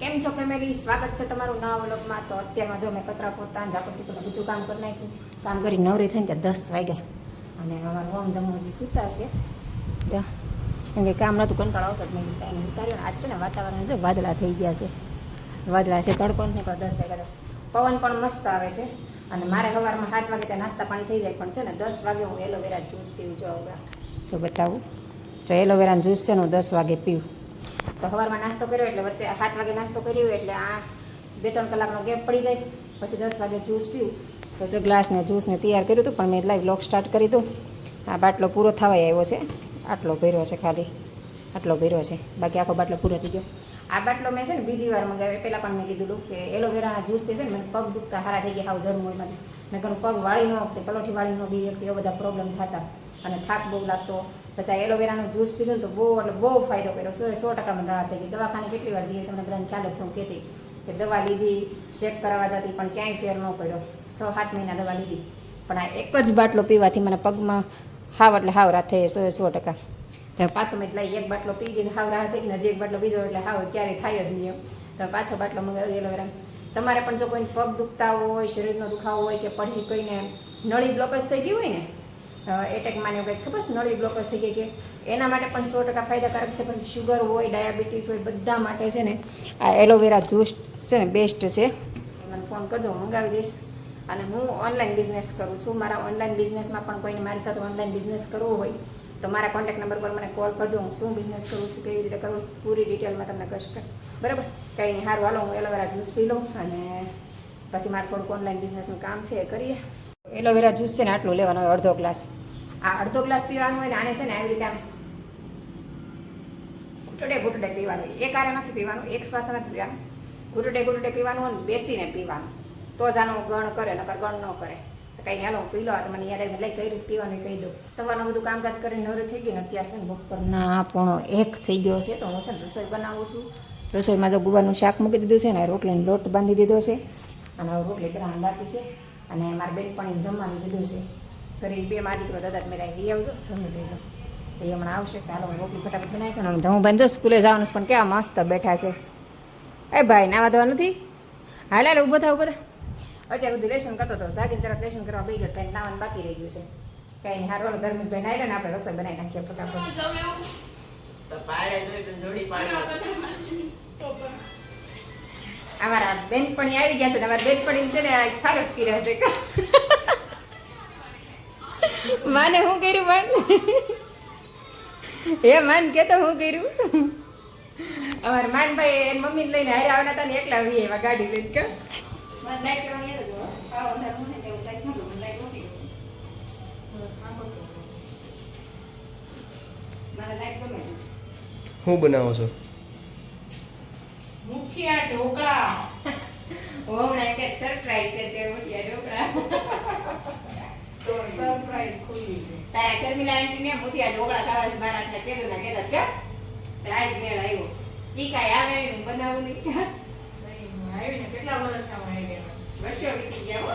કેમ છો ફેમિલી? સ્વાગત છે તમારું નવા વ્લોગમાં. તો અત્યારમાં જો મેં કચરા પોતા ઝાપડ ચીપડ બધું કામ કરી નાખ્યું. કામ કરી નવરી થઈને ત્યાં 10 વાગ્યા અને અમારું ઓમ ધમો હજી ખૂતા છે. જા કેમ કે કામ નહોતું, કંટાળો આવતો જ નહીં, કાંઈ નહીં ઉતાર્યું. આજ છે ને વાતાવરણ જો વાદળા થઈ ગયા છે, વાદળા છે, તડકો નથી નીકળો. 10 વાગ્યા પવન પણ મસ્ત આવે છે. અને મારે સવારમાં 7 વાગે ત્યાં નાસ્તા પાણી થઈ જાય, પણ છે ને 10 વાગે હું એલોવેરા જ્યુસ પીવું. જો બતાવું, જો એલોવેરાનો જ્યુસ છે ને હું 10 વાગે પીવું. તો સવારમાં નાસ્તો કર્યો એટલે વચ્ચે 7 વાગે નાસ્તો કર્યો એટલે આ 2-3 કલાકનો ગેપ પડી જાય. પછી 10 વાગે જ્યુસ પીવું. તો જો ગ્લાસને જ્યુસને તૈયાર કર્યું હતું, પણ મેં લાઈવ વ્લોગ સ્ટાર્ટ કરી દઉં. આ બાટલો પૂરો થવા આવ્યો છે, આટલો ભર્યો છે, ખાલી આટલો ભર્યો છે, બાકી આખો બાટલો પૂરો થઈ ગયો. આ બાટલો મેં છે ને બીજી વાર મંગાવ્યો. પહેલાં પણ મેં કીધું કે એલોવેરાના જ્યુસથી છે ને મને પગ દુખતા સારા થઈ ગયા, હાવ જળમૂળમાંથી. મેં કહું પગ વાળી ન વખતે પલોઠી વાળી ન બી એવા બધા પ્રોબ્લેમ થતા અને થાક બહુ લાગતો. પછી આ એલોવેરાનું જ્યુસ પીધું ને તો બહુ ફાયદો કર્યો. 100% મને રાહત થઈ ગઈ. દવાખાને કેટલી વાર જઈએ તમને બધાને ખ્યાલ જ છે. હું કહેતી કે દવા લીધી, ચેક કરાવવા જતી, પણ ક્યાંય ફેર ન પડ્યો. 6-7 મહિના દવા લીધી, પણ આ એક જ બાટલો પીવાથી મને પગમાં હાવ એટલે હાવ રાહત થઈ 100%. તો પાછો મેં લઈ એક બાટલો પી ગઈ, હાવ રાહત થઈ ગઈ. હજી એક બાટલો બીજો એટલે હાવ ક્યારેય થાય જ નહીં એમ. તો પાછો બાટલો મંગાવ્યો એલોવેરા. તમારે પણ જો કોઈને પગ દુખતા હોય, શરીરનો દુખાવો હોય કે પડી કોઈને નળી બ્લોકેજ થઈ ગઈ હોય ને, એટેક માને કંઈક ખબર છે, નળી બ્લોકેજ થઈ ગઈ કે એના માટે પણ 100% ફાયદાકારક છે. પછી શુગર હોય, ડાયાબિટીસ હોય, બધા માટે છે ને આ એલોવેરા જ્યુસ છે ને બેસ્ટ છે. મને ફોન કરજો, હું મંગાવી દઈશ. અને હું ઓનલાઈન બિઝનેસ કરું છું. મારા ઓનલાઈન બિઝનેસમાં પણ કોઈને મારી સાથે ઓનલાઈન બિઝનેસ કરવો હોય તો મારા કોન્ટેક્ટ નંબર પર મને કોલ કરજો. હું શું બિઝનેસ કરું છું, કેવી રીતે કરું છું, પૂરી ડિટેલમાં તમને કહી શકાય. બરાબર? કંઈ નહીં, સારું હાલો હું એલોવેરા જ્યુસ પી લઉં અને પછી મારે થોડુંક ઓનલાઈન બિઝનેસનું કામ છે એ કરીએ. એલોવેરા જ્યુસ છે ને આટલું લેવાનો હોય, અડધો ગ્લાસ. આ અડધો ગ્લાસ પીવાનું હોય ને આને છે ને આવી રીતે આમ ઘૂંટડે પીવાનું. એક આરે નથી પીવાનું, એક શ્વાસ નથી પીવાનું, ઘૂંટડે પીવાનું અને બેસીને પીવાનું. તો જ આનો ગણ કરે, નકર ગણ ન કરે. તો કંઈ હાલો હું પી લો. તો મને યાદ આવી લઈ કઈ રીતે પીવાનું કહી દઉં. સવારનું બધું કામકાજ કરીને નવરી થઈ ગઈ ને અત્યારે છે ને બપોરના 1:45 થઈ ગયો છે. તો હું છે ને રસોઈ બનાવું છું. રસોઈમાં જો ગુવારનું શાક મૂકી દીધું છે ને, રોટલીનો લોટ બાંધી દીધો છે અને હવે રોટલી બનાવવાની બાકી છે. અને મારા બેનપણીને જમવાનું કીધું છે. ફરી 2 મારા દીકરો દાદા મેં લઈ આવજો, જમી લેજો. તો એ હમણાં આવશે. હાલો હું રોટલી ફટાફટ બનાવી પણ હું ભાઈ જો સ્કૂલે જવાનું છે, પણ કેવા મસ્ત બેઠા છે. એ ભાઈ નાવા ધોવા નથી? હાલ ઊભો થા. અત્યારે સુધી લેશન કરતો હતો, જાગીને તરત લેશન કરવા બેસી ગયો. કંઈ નાવાનું બાકી રહી ગયું છે. કંઈ નહીં, હારો ધર્મિકભાઈ નાઈ લે ને આપણે રસોઈ બનાવી નાખીએ ફટાફટ. અમારા બેનપણી આવી ગયા છે ને, અમારા બેનપણી છે ને ફારસ કી રહેશે. માને શું કર્યું? માન હે માન કે તો શું કર્યું? અમારા માનભાઈ એની મમ્મીને લઈને હારે આવવાના હતા ને, એકલા આવી એવા ગાડી લઈને કે શું બનાવો છો? મુઠિયા ઢોકળા. હમણાં કે સરપ્રાઈઝ છે તે મુઠિયા ઢોકળા. તો સરપ્રાઈઝ ખુલી છે. તારા શર્મિલા આંટીને મુઠિયા ઢોકળા ખાવા છે મારા હાથના કેદું ના કેદા કે આજ મેળ આવ્યો. ઈ કાંઈ આવે ને બનાવું નહીં. આવીને કેટલા વર્ષ થવા આવ્યા? વર્ષો વીતી ગયા હો.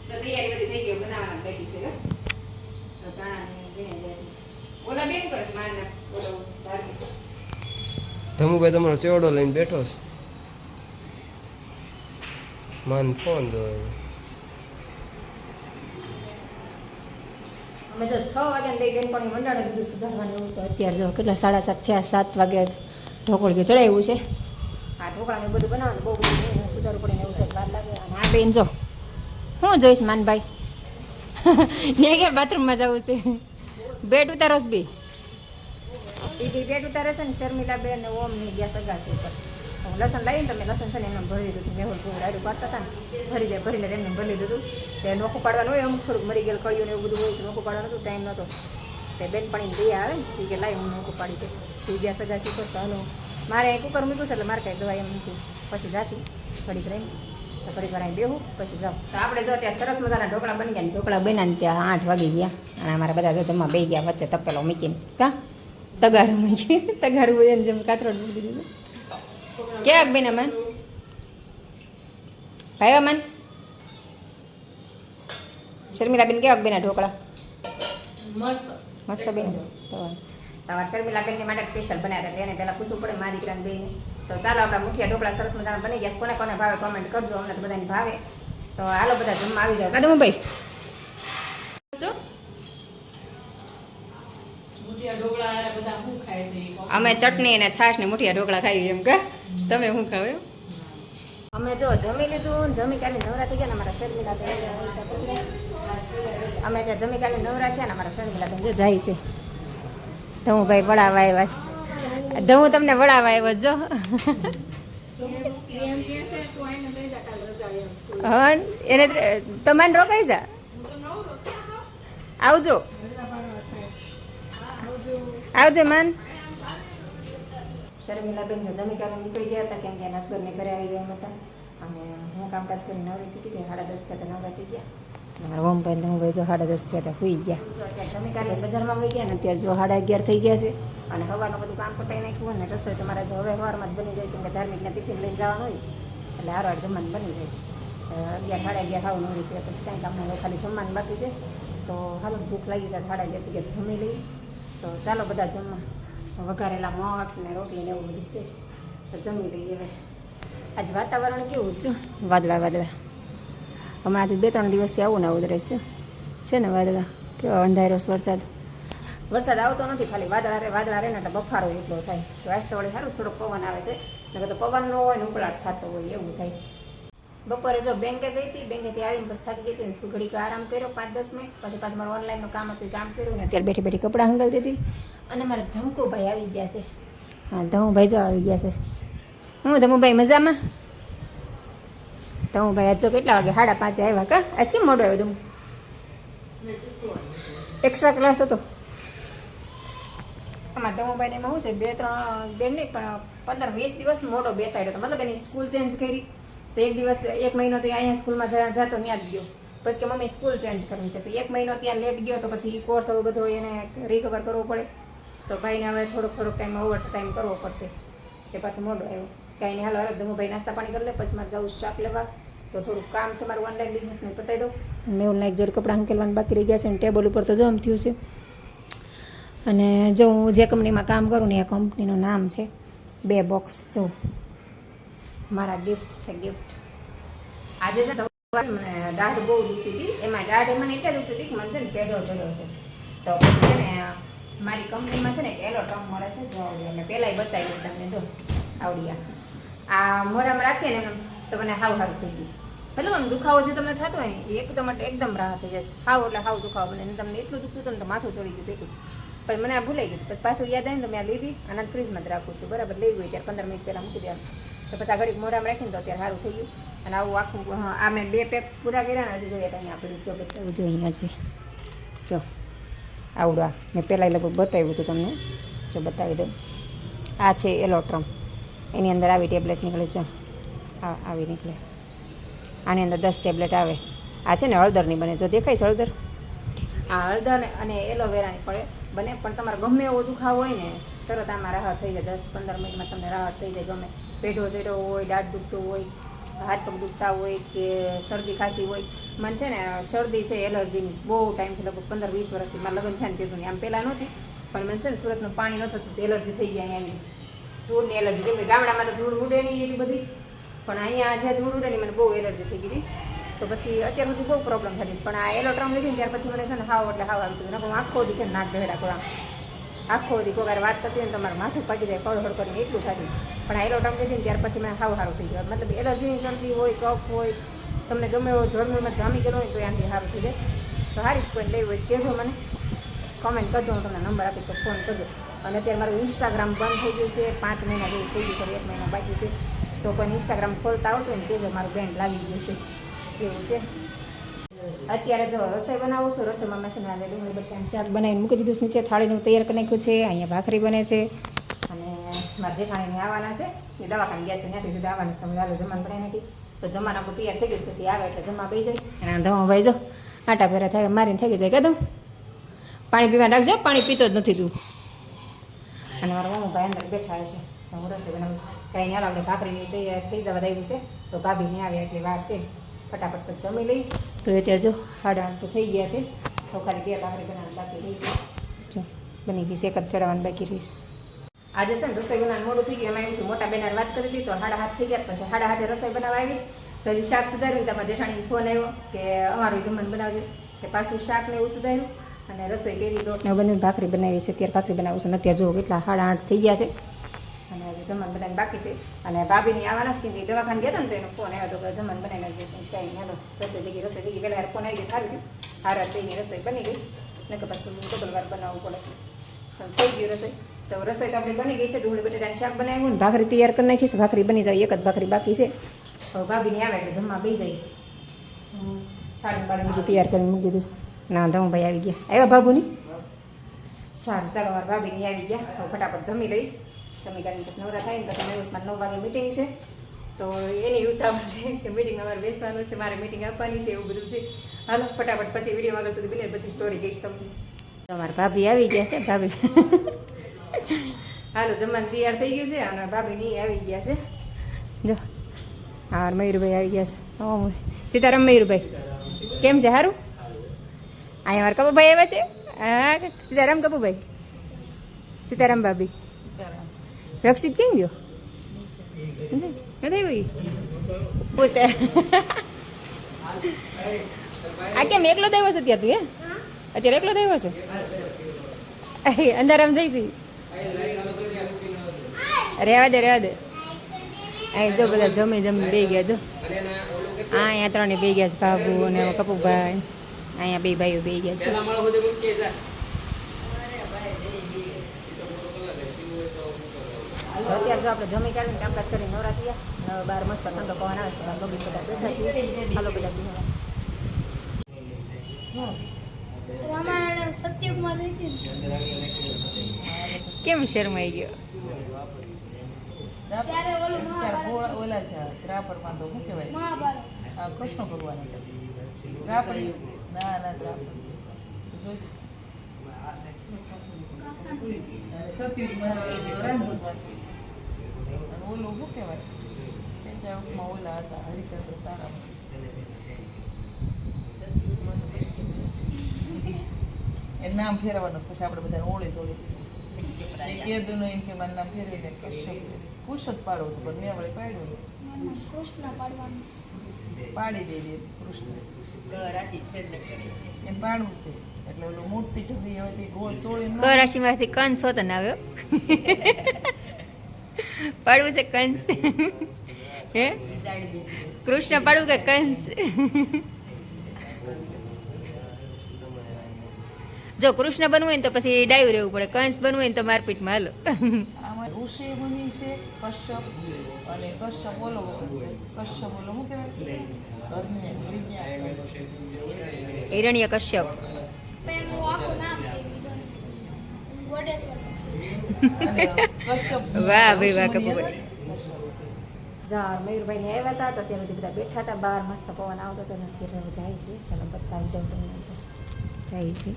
તો તૈયારી બધી થઈ ગઈ, બનાવવાના બાકી છે. તો કાણા બેન ઓલા બેન કરશ મારના બોલો ધાર્મિક ધમુભાઈ તમારો ચેવડો લઈને બેઠો છે. માન ફોન દો. અમે જો 6 વાગ્યા બે બેનપણી મંડાણે બધું સુધારવાનું એવું. તો અત્યારે જો કેટલા 7:30 થયા, 7 વાગે ઢોકળીઓ ચડાવ્યું છે. આ ઢોકળાને બધું બનાવવાનું બહુ બધું સુધારવું પડે ને એવું થાય, વાર લાગે. અને આ બેન જો હું જોઈશ માનભાઈ ને કે બાથરૂમમાં જવું છે. બેટ ઉતારોસ બી એ બેટ ઉતારે છે ને શર્મિલા બેન ને ઓમ ની ગયા સગા છે. હું લસણ લાવીને તમે લસણ છે ને એમને ભરી દીધું. મેહુલ પૂર આડું પાડતા હતા ને ભરી લે એમને ભરી દીધું. તે નોખું પાડવાનું હોય, અમુક થોડુંક મરી ગયેલું કળિયું ને એવું બધું હોય તો નોખું પાડવાનું હતું, ટાઈમ નહોતો. તે બેનપણી દયા આવે ને એ કે લાવી હું નોખું પાડી દે. એ ગયા સગા શીખો તો હાલો મારે કુકર મૂક્યું છે એટલે મારે કાંઈ દવા એમ મૂક્યું. પછી જાશું ઘડીક રહીને તો ફરી વાર અહીં બેહું પછી જાઉં. તો આપણે જો ત્યાં સરસ મજાના ઢોકળા બની ગયા. ઢોકળા બન્યા ને ત્યાં 8 વાગી ગયા અને અમારા બધા જો જમવા બેસી ગયા. વચ્ચે તપેલો મૂકીને કા તગારું મૂકી તગારું હોય એને જેમ કાતરોડ મૂકી દીધું. કેવાક બેન અમન ભાઈ અમન શર્મિલા બેન કેવાક બેના ઢોકળા? મસ્ત બેન. તો તમારા શર્મિલાબેનને માટે સ્પેશિયલ બનાવ્યા હતા એને પહેલાં પૂછવું પડે મારી દીકરાને બેને. તો ચાલો આપણા મુઠિયા ઢોકળા સરસ મજાના બની ગયા. કોને કોને ભાવે કોમેન્ટ કરજો, અમને તો બધાને ભાવે. તો હાલો બધા જમવા આવી જાવ. કાદમ ભાઈ જો અમે ચટણી અને છાશ ને મુઠિયા ઢોકળા ખાઈએ એમ કે તમે શું ખાવ એમ? અમે જો જમી લીધું, જમી કાઢી નવરા થઈ ગયા ને અમારા શર્મિલાબેન અમે ત્યાં જમી કાઢી નવરા થયા ને અમારા શર્મિલાબેન જો જાય છે. ધવું ભાઈ વડાવા આવ્યા છે. ધવું તમને વડાવા આવ્યો જો. હા એને તમારે રોકાઈ જા આવજો આવજે માન. શર્મિલાબેન જો જમી કાઢી નીકળી ગયા હતા કેમ કે એના હસબન્ડને ઘરે આવી જાય એમ હતા. અને હું કામકાજ કરી નવરી થઈ ગઈ 10:30 થયા તો નવરા થઈ ગયા. અમારા ઓમભાઈ હું ભાઈ જો 10:30 થયા હતા સુઈ ગયા. જમી કાઢી બજારમાં વહી ગયા ને અત્યારે જો 11:30 થઈ ગયા છે. અને સવારનું બધું કામ પતાવી નાખ્યું ને રસોઈ તમારે જો હવે સવારમાં જ બની જાય કેમ કે ધાર્મિકના ટિફિન લઈને જવાનું હોય એટલે હારો જમવાનું બની જાય. 11 સાડા 11 ખાવું નવરી છે પછી કાંઈ કામમાં ખાલી જમવાનું બાકી છે. તો હાલો ભૂખ લાગી જાય 11:30 થઈ ગયા જમી લઈએ. તો ચાલો બધા જમવા. વઘારેલા મઠ ને રોટલી ને એવું બધું છે તો જમી લઈએ હવે. આજ વાતાવરણ કેવું છે વાદળા વાદળા. હમણાંથી 2-3 દિવસથી આવું ને આવું રહે છે ને વાદળા કેવા અંધારો વરસાદ આવતો નથી ખાલી વાદળા રહે ને એટલે બફારો એટલો થાય. તો આજ તો વળી સારું થોડોક પવન આવે છે નકર તો પવન ન હોય ને ઉકળાટ થતો હોય એવું થાય છે. બપોરે જો બેંકે ગઈ હતી, બેંકેથી આવીને પછી થાકી ગઈ હતી ઘડીક આરામ કર્યો 5-10 મિનિટ. પછી પાછું મારું ઓનલાઈનનું કામ હતું કામ કર્યું ને અત્યારે બેઠી બેઠી કપડાં હંગાલતી હતી. અને મારા ધમકુભાઈ આવી ગયા છે. હા ધમુભાઈ જો આવી ગયા છે. હું ધમુભાઈ મજામાં? ધમુભાઈ આજ જો કેટલા વાગે 5:30 આવ્યા કા? આજ કેમ મોડો આવ્યો? ધમુ એક્સ્ટ્રા ક્લાસ હતો. આમાં ધમુભાઈને એમાં શું છે 2-3 બેન નહીં પણ 15-20 દિવસ મોડો બેસાડ્યો હતો. મતલબ એની સ્કૂલ ચેન્જ કરી તો એક દિવસ 1 મહિનો તો અહીંયા સ્કૂલમાં જતો ત્યાં જ ગયો. પછી કે મમ્મી સ્કૂલ ચેન્જ કરવી છે તો 1 મહિનો ત્યાં લેટ ગયો તો પછી કોર્સ હવે બધો એને રિકવર કરવો પડે. તો ભાઈને હવે થોડોક ટાઈમ ઓવર ટાઈમ કરવો પડશે. તે પાછું મોડો આવ્યો. કાંઈ નહીં હાલો ધમુભાઈ નાસ્તા પાણી કરી લે પછી મારે જવું શાક લેવા. તો થોડુંક કામ છે મારું ઓનલાઈન બિઝનેસને પતાવી દઉં. મેં એક જોડે કપડાં હંકેલવાનું બાકી રહી ગયા છે અને ટેબલ ઉપર તો જો આમ થયું છે. અને જો હું જે કંપનીમાં કામ કરું ને એ કંપનીનું નામ છે 2 બોક્સ. જો મારા ગિફ્ટ છે ગિફ્ટ. આજે છે સવારે મને દાઢ બહુ દુખતી હતી. એમાં દાઢ મને એટલે દુખતી હતી કે મને છે ને પેઢો ચડ્યો છે. તો પછી છે ને મારી કંપનીમાં છે ને એલોટ્રમ મળે છે જો એટલે પહેલાંય બતાવ્યું તમને જો આવડિયા આ મોઢામાં રાખીએ ને તો મને હાવ સારું થઈ ગયું. મતલબ આમ દુખાવો જે તમને થતો હોય ને એ એકદમ રાહત થઈ જશે. હાવ એટલે હાવ દુખાવો બને તમને એટલું દુખતું હતું ને તો માથું ચડી ગયું એટલું. પછી મને આ ભૂલાઈ ગયું. પછી પાછું યાદ આવીને તો મેં આ લીધી અને ફ્રીજમાં જ રાખું છું. બરાબર લઈ ગયું ત્યારે 15 મિનિટ પહેલાં મૂકી દેવાનું. તો પછી આ ઘડીક મોઢામાં રાખીને તો અત્યારે સારું થઈ ગયું. અને આવું આખું આ મેં 2 પેક પૂરા કર્યા ને હજી જોઈએ અહીંયા આપણે જો બતાવું જો અહીંયા છે જો આવડું મેં પહેલાં લગભગ બતાવ્યું હતું તમને. જો બતાવી દઉં. આ છે એલોટ્રમ. એની અંદર આવી ટેબ્લેટ નીકળે છે. આવી નીકળે. આની અંદર 10 ટેબ્લેટ આવે. આ છે ને હળદરની બને જો દેખાય છે હળદર. આ હળદર અને એલોવેરાની પડે બને પણ તમારે ગમે એવો દુખાવો હોય ને તરત આમાં રાહત થઈ જાય. 10-15 મિનિટમાં તમને રાહત થઈ જાય. ગમે પેઢો ચડ્યો હોય, દાઢ દુખતું હોય, હાથ પગ દુખતા હોય કે શરદી ખાંસી હોય. મને છે ને શરદી છે એલર્જીની બહુ ટાઈમથી લગભગ 15-20 વર્ષથી મારા લગ્ન થયા ને કીધું આમ પહેલાં નહોતી પણ મને છે ને સુરતનું પાણી નહોતું તો એલર્જી થઈ ગઈ અહીંયાની ધૂળની એલર્જી. કેમ કે ગામડામાં તો ધૂળ ઉડે નહીં એટલી બધી પણ અહીંયા જે ધૂળ ઉડે નહીં મને બહુ એલર્જી થઈ ગઈ. તો પછી અત્યાર સુધી બહુ પ્રોબ્લેમ થતી પણ આ એલોટ્રમ લીધી ને ત્યાર પછી મને છે ને હાવ એટલે હાવ આવતું હતું. હું આખો દી છે ને નાક ગહેડા કરું આખો દી કોઈ વાર વાત કરતી હોય ને તમારું માથું પાકી જાય ફળફળ કરીને એટલું થતું. પણ આ એલોટ્રમ લીધી ને ત્યાર પછી મને હાવ સારું થઈ ગયું. મતલબ એલર્જીની શરદી હોય કફ હોય તમને ગમે એવો જળમૂળમાં જામી ગયેલો હોય તો આનાથી સારું થઈ જાય. તો હારી સ્પોઈન્ટ લેવી હોય કહેજો મને કોમેન્ટ કરજો. હું તમને નંબર આપીશ તો ફોન કરજો. અને અત્યારે મારું ઇન્સ્ટાગ્રામ બંધ થઈ ગયું છે 5 મહિના જેવું થઈ ગયું છે. 1 મહિના બાકી છે. તો કોઈ ઇન્સ્ટાગ્રામ ખોલતા આવતું હોય ને કહેજો મારું બેન્ડ લાગી ગયું છે એવું છે. અત્યારે જો રસોઈ બનાવું છું. રસોઈમાં મેં છે ને ડુંગળી બટાકાનું શાક બનાવીને મૂકી દીધું છે નીચે. થાળીનું તૈયાર કરી નાખ્યું છે. અહીંયા ભાખરી બને છે અને મારા જેઠાણીને આવવાના છે એ દવાખાને ગયા છે ત્યાંથી સીધા આવવાના સમય હાલો જમવાનું બનાવી નાખી. તો જમવાનું આપણું તૈયાર થઈ ગયું પછી આવે એટલે જમવા બેસી જાય. અને ધમુભાઈ જો આટા ફેરા થાય મારીને થઈ જાય કદમ પાણી પીવા રાખજો. પાણી પીતો જ નથી તું. અને મારા મમ્મીભાઈ અંદર બેઠા છે. હું રસોઈ બનાવું કાંઈ હાલ આપણે ભાખરી તૈયાર થઈ જવા દેવું છે. તો ભાભીને આવે એટલી વાર છે ફટાફટ પર જમી લઈ. તો એ ત્યાં જો 8:30 તો થઈ ગયા છે. તો ખાલી 2 ભાખરી બનાવવાનું બાકી રહી છે. જો બની ગઈ છે, એક જ ચડાવવાનું બાકી રહીશ. આજે છે ને રસોઈ બનાવવાનું મોડું થઈ ગયું. એમાં એવું થયું, મોટા બેનાર વાત કરી હતી તો 7:30 થઈ ગયા. પછી 7:30 રસોઈ બનાવવા આવી તો હજી શાક સુધાર્યું ને તમારા જેઠાણીનો ફોન આવ્યો કે અમારું જમવાનું બનાવજો. તે પાછું શાક ને એવું સુધાર્યું અને રસોઈ કરી, લોટ ને બનાવીને ભાખરી બનાવી છે. અત્યારે ભાખરી બનાવું છું ને અત્યારે જો કેટલા 8:30 થઈ ગયા છે અને હજી જમવાનું બનાવીને બાકી છે. અને ભાભીની આવવાના છે કે દવાખાને ગયા હતા ને તો એનો ફોન આવ્યો હતો કે જમવાનું બનાવી નાખજો. ક્યાંય હાલો રસોઈ થઈ ગઈ. પહેલાં ફોન આવી ગયો, સારું થયું. હારા થઈને રસોઈ બની ગઈ ને કે પછી ડબલ વાર બનાવવું પડે. થઈ ગયું રસોઈ તો રસોઈ તો આપણી બની ગઈ છે. ડુંગળી બટેટાનું શાક બનાવ્યું ને ભાખરી તૈયાર કરી નાખીશ. ભાખરી બની જાય, એક જ ભાખરી બાકી છે. હવે ભાભીની આવે એટલે જમવા બેસી જાય. થાળી પાડી બધું તૈયાર કરીને મૂકી દીધું છે. ના ધમભાઈ આવી ગયા. આવ્યા ભાભુની? સારું, ચાલો મારા ભાભીની આવી ગયા. હવે ફટાફટ જમી લઈ. જમી કરીને પછી નવરા થાય ને પછી મેં 9 વાગે મિટિંગ છે તો એની ઉતાવળ છે કે મિટિંગમાં મારે બેસવાનું છે, મારે મિટિંગ આપવાની છે, એવું બધું છે. હાલો ફટાફટ પછી વિડીયો આગળ સુધી બને પછી સ્ટોરી કહીશ તમને. તમારા ભાભી આવી ગયા છે. ભાભી હાલો જમવાનું તૈયાર થઈ ગયું છે અને ભાભી ની આવી ગયા છે. જો હા મયુરભાઈ આવી ગયા છે. સીતારામ મયુરભાઈ કેમ છે? સારું. અહીંયા મારા કપૂભાઈ આવ્યા છે. હા સીતારામ કપૂભાઈ, સીતારામ ભાભી. રક્ષિત કેમ ગયો? નથી પોતે આ કેમ એકલો થયો છે? ત્યાં તું અત્યારે એકલો થયો છો? અંધારામ જઈશું. રહેવા દે રહેવા દે. અહીં જો બધા જમી બે ગયા. જો અહીંયા 3 બે ગયા છે, બાબુ અને કપૂભાઈ. અહીંયા 2 ભાઈઓ બે ગયા છે. અત્યારે જો આપણે જમી કાઢીને કામકાજ કરીને નવરા થયા. બહાર મસ્ત ઠંડો પવન આવે છે. બગી બધા બેઠા છીએ. હાલો બધા બિહાર રામાયણ સત્યુગમાં થઈ હતી. કેમ શરમાઈ ગયો? ત્યારે ઓલું મહાભારત ઓલા છે ત્રાપરમાં તો શું કહેવાય? મહાભારત આ કૃષ્ણ ભગવાન ત્રાપર ના ત્રાપર સતયુગમાં રામ ભગવાન અને ઓલું શું કહેવાય? ત્રેતાયુગમાં ઓલા હતા હરિચંદ્ર તારામાં. એ નામ ફેરવવાનું પછી આપણે બધા ઓળી જોડી કેદું એમ કે મારું નામ ફેરવીને કશ્યપ કુશ જ પાડવું હતું પણ મેં વળી પાડ્યું કૃષ્ણ પાડવાનું પાડી દે કૃષ્ણ એમ પાડવું છે. એટલે ઓલું મોટી છબી હતી ગોળ સોળી ક રાશિમાંથી કંસ હોતો ને આવ્યો. પાડવું છે કંસ? હે કૃષ્ણ પાડવું કે કંસ? જો કૃષ્ણ બનવું હોય ને તો પછી ડાયું રહેવું પડે, કંસ બનવું હોય ને તો મારપીટમાં હાલો. આમાં ઋષિ મુનિ છે કશ્યપ અને કશ્યપ ઓલો વખત છે. કશ્યપ ઓલો શું કહેવાય? હિરણ્ય કશ્યપ. એનું આખું નામ છે ગોડેશ્વર. અને કશ્યપ વાહ ભાઈ વાહ કપૂભાઈ. જા મયુરભાઈ ને આવ્યા હતા તો ત્યાં બધા બેઠા હતા બહાર, મસ્ત પવન આવતો હતો. અત્યારે જાય છે. ચાલો બતાવી દઉં તમને. જાય છે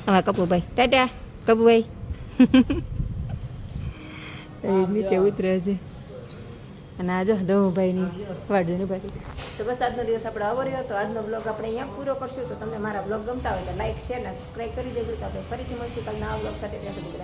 આમાં કપૂભાઈ. ટાટા કપૂભાઈ. નીચે ઉતરે છે. અને આ જો ધમુભાઈની વાડજોની પાછી. તો બસ આજનો દિવસ આપણે આવો રહ્યો. તો આજનો બ્લોગ આપણે અહીંયા પૂરો કરશું. તો તમને મારા બ્લોગ ગમતા હોય તો લાઈક શેર અને સબસ્ક્રાઈબ કરી દેજો. તો આપણે ફરીથી મળશું કાલના આ બ્લોગ સાથે. ત્યાં સુધી